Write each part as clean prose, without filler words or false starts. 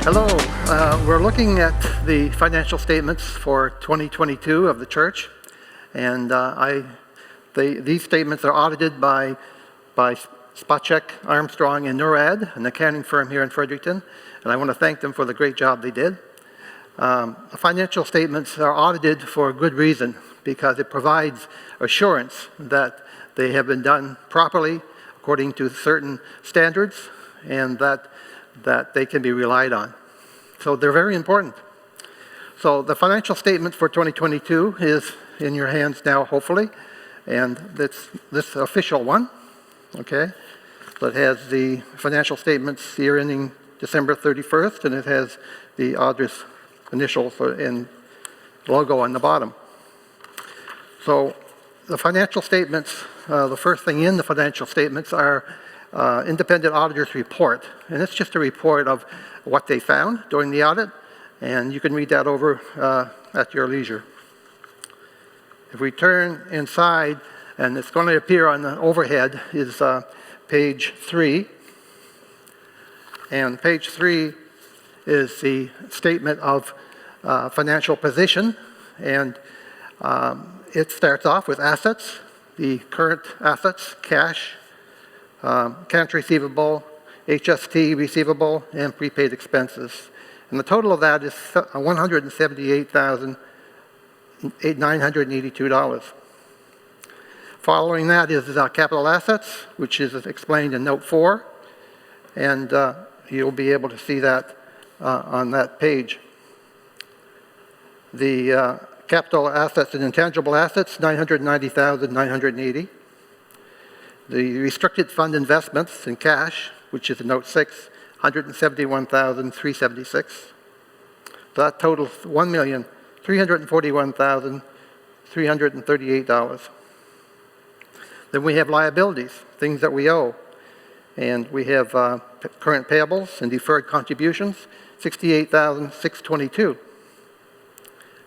Hello. We're looking at the financial statements for 2022 of the church, and these statements are audited by Spacek, Armstrong, and Nurad, an accounting firm here in Fredericton, and I want to thank them for the great job they did. The financial statements are audited for a good reason, because it provides assurance that they have been done properly according to certain standards, and that they can be relied on. So they're very important. So the financial statement for 2022 is in your hands now, hopefully, and it's this official one, okay? So it has the financial statements year ending December 31st, and it has the auditor's initials and logo on the bottom. So the financial statements, the first thing in the financial statements are independent auditor's report, and it's just a report of what they found during the audit, and you can read that over at your leisure. If we turn inside, and it's going to appear on the overhead, is page 3, and page 3 is the statement of financial position, and it starts off with assets, the current assets, cash, accounts receivable, HST receivable, and prepaid expenses. And the total of that is $178,982. Following that is capital assets, which is explained in note 4, and you'll be able to see that on that page. The capital assets and intangible assets, $990,980. The restricted fund investments in cash, which is in note 6, $171,376. That totals $1,341,338. Then we have liabilities, things that we owe. And we have current payables and deferred contributions, $68,622.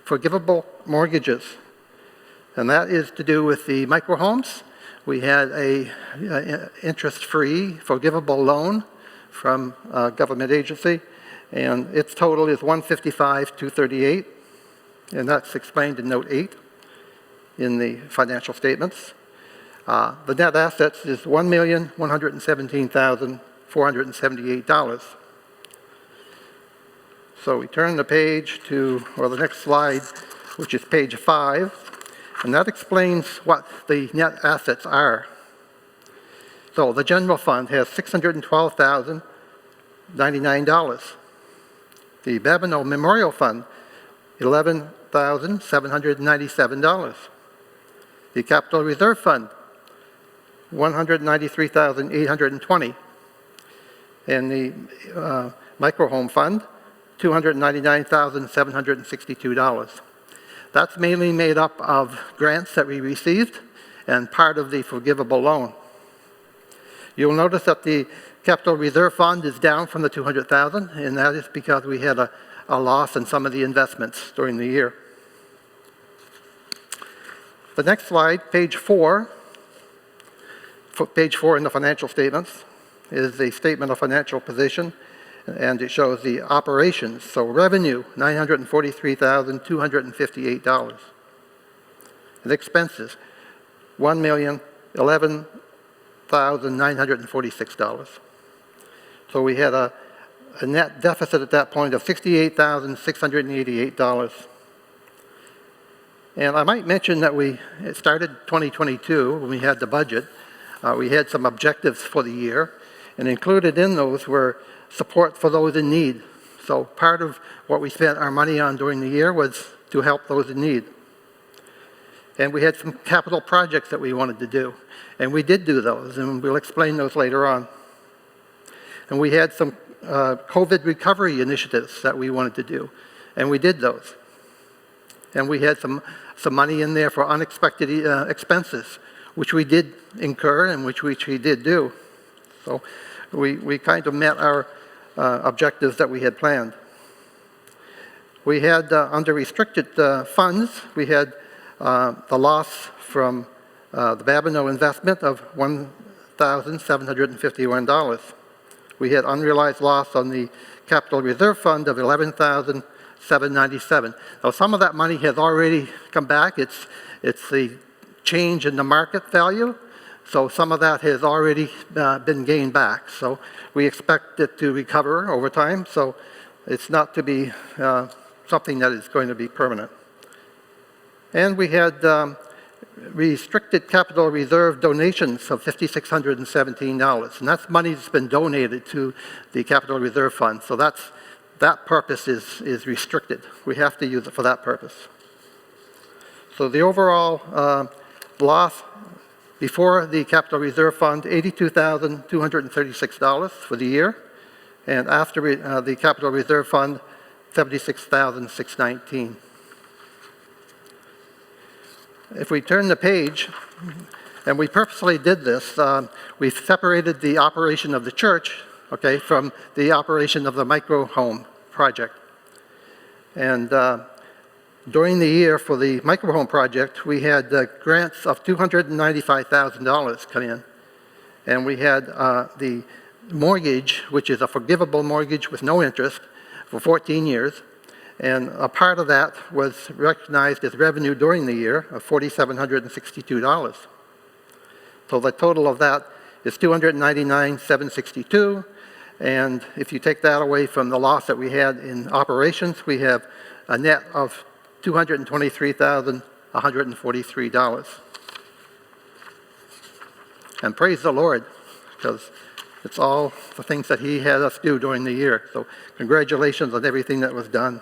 Forgivable mortgages, and that is to do with the microhomes. We had a interest-free forgivable loan from a government agency, and its total is $155,238, and that's explained in note 8 in the financial statements. The net assets is $1,117,478. So we turn the page to, or the next slide, which is page 5, and that explains what the net assets are. So the general fund has $612,099. The Babineau Memorial Fund, $11,797. The Capital Reserve Fund, $193,820. And the Microhome Fund, $299,762. That's mainly made up of grants that we received and part of the forgivable loan. You'll notice that the Capital Reserve Fund is down from the $200,000, and that is because we had a loss in some of the investments during the year. The next slide, page 4, in the financial statements, is the statement of financial position, and it shows the operations. So revenue, $943,258. And expenses, $1,011,946. So we had a net deficit at that point of $68,688. And I might mention that it started 2022 when we had the budget. We had some objectives for the year, and included in those were support for those in need. So part of what we spent our money on during the year was to help those in need. And we had some capital projects that we wanted to do, and we did do those, and we'll explain those later on. And we had some COVID recovery initiatives that we wanted to do, and we did those. And we had some money in there for unexpected expenses, which we did incur and which we did do. So we kind of met our objectives that we had planned. We had, under restricted funds, we had the loss from the Babineau investment of $1,751. We had unrealized loss on the capital reserve fund of $11,797. Now, some of that money has already come back. It's the change in the market value. So some of that has already been gained back. So we expect it to recover over time. So it's not to be something that is going to be permanent. And we had restricted capital reserve donations of $5,617. And that's money that's been donated to the capital reserve fund. So that purpose is restricted. We have to use it for that purpose. So the overall loss before the capital reserve fund, $82,236 for the year. And after the capital reserve fund, $76,619. If we turn the page, and we purposely did this, we've separated the operation of the church, okay, from the operation of the micro home project. And during the year for the micro home project, we had grants of $295,000 come in. And we had the mortgage, which is a forgivable mortgage with no interest, for 14 years. And a part of that was recognized as revenue during the year of $4,762. So the total of that is $299,762. And if you take that away from the loss that we had in operations, we have a net of $223,143. And praise the Lord, because it's all the things that He had us do during the year. So congratulations on everything that was done.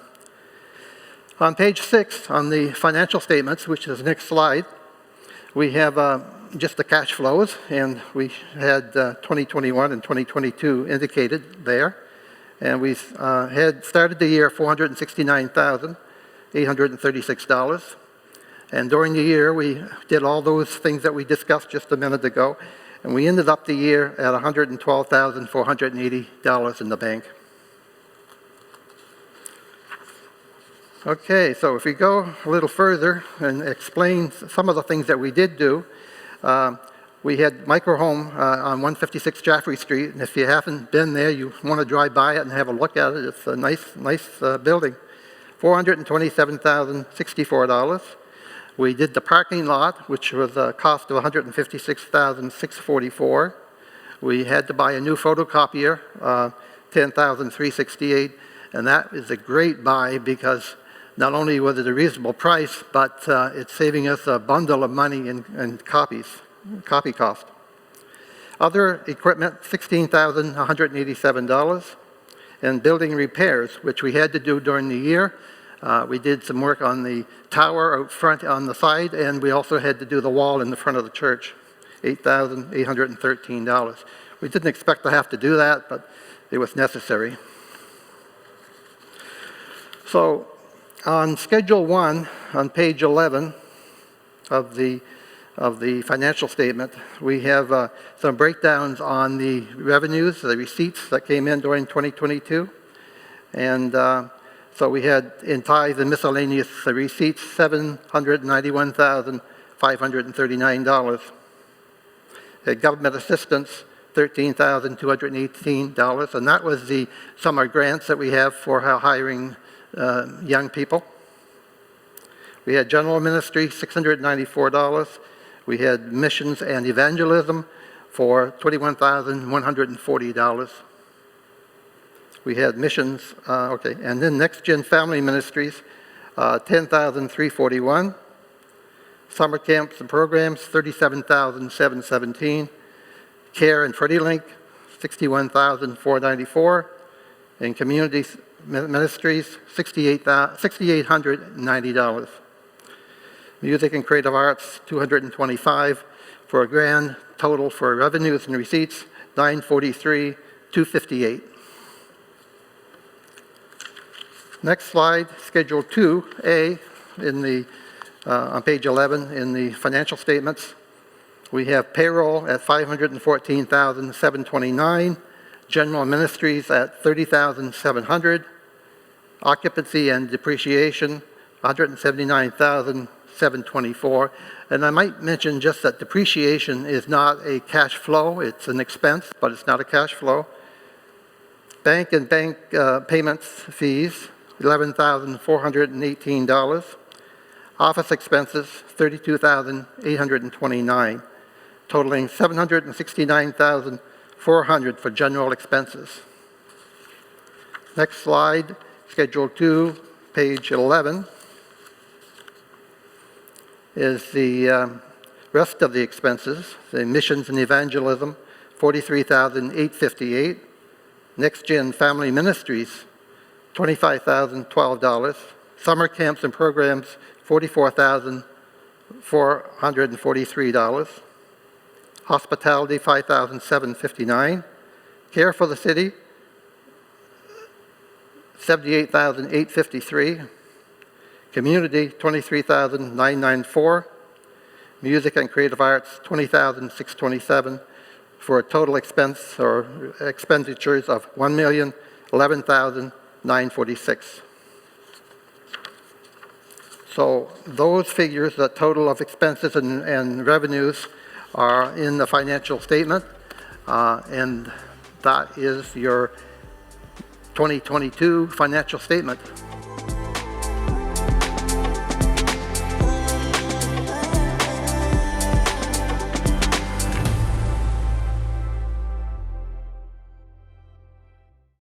On page 6, on the financial statements, which is the next slide, we have just the cash flows, and we had 2021 and 2022 indicated there. And we had started the year $469,836. And during the year, we did all those things that we discussed just a minute ago, and we ended up the year at $112,480 in the bank. Okay, so if we go a little further and explain some of the things that we did do, we had micro home on 156 Jaffrey Street, and if you haven't been there, you want to drive by it and have a look at it. It's a nice building. $427,064. We did the parking lot, which was a cost of $156,644. We had to buy a new photocopier, $10,368, and that is a great buy because not only was it a reasonable price, but it's saving us a bundle of money in copy cost. Other equipment, $16,187. And building repairs, which we had to do during the year. We did some work on the tower out front on the side, and we also had to do the wall in the front of the church, $8,813. We didn't expect to have to do that, but it was necessary. So on Schedule 1, on page 11 of the financial statement, we have some breakdowns on the revenues, the receipts that came in during 2022. And so we had in tithes and miscellaneous receipts, $791,539. Government assistance, $13,218, and that was the summer grants that we have for hiring young people. We had general ministry, $694. We had missions and evangelism for $21,140. We had missions, and then Next Gen Family Ministries, $10,341. Summer camps and programs, $37,717. Care and Freddie Link, $61,494. And community ministries, $6,890. Music and creative arts, $225, for a grand total for revenues and receipts, $943,258. Next slide, Schedule 2A on page 11 in the financial statements. We have payroll at $514,729, general ministries at $30,700, occupancy and depreciation $179,724. And I might mention just that depreciation is not a cash flow; it's an expense, but it's not a cash flow. Bank and bank payments fees, $11,418. Office expenses, $32,829, totaling $769,400 for general expenses. Next slide, Schedule 2, page 11, is the rest of the expenses. The missions and evangelism, $43,858. Next Gen Family Ministries, $25,012. Summer camps and programs, $44,443. Hospitality, $5,759. Care for the city, $78,853. Community, $23,994. Music and creative arts, $20,627, for a total expense or expenditures of $1,011,946. So those figures, the total of expenses and revenues, are in the financial statement, and that is your 2022 financial statement.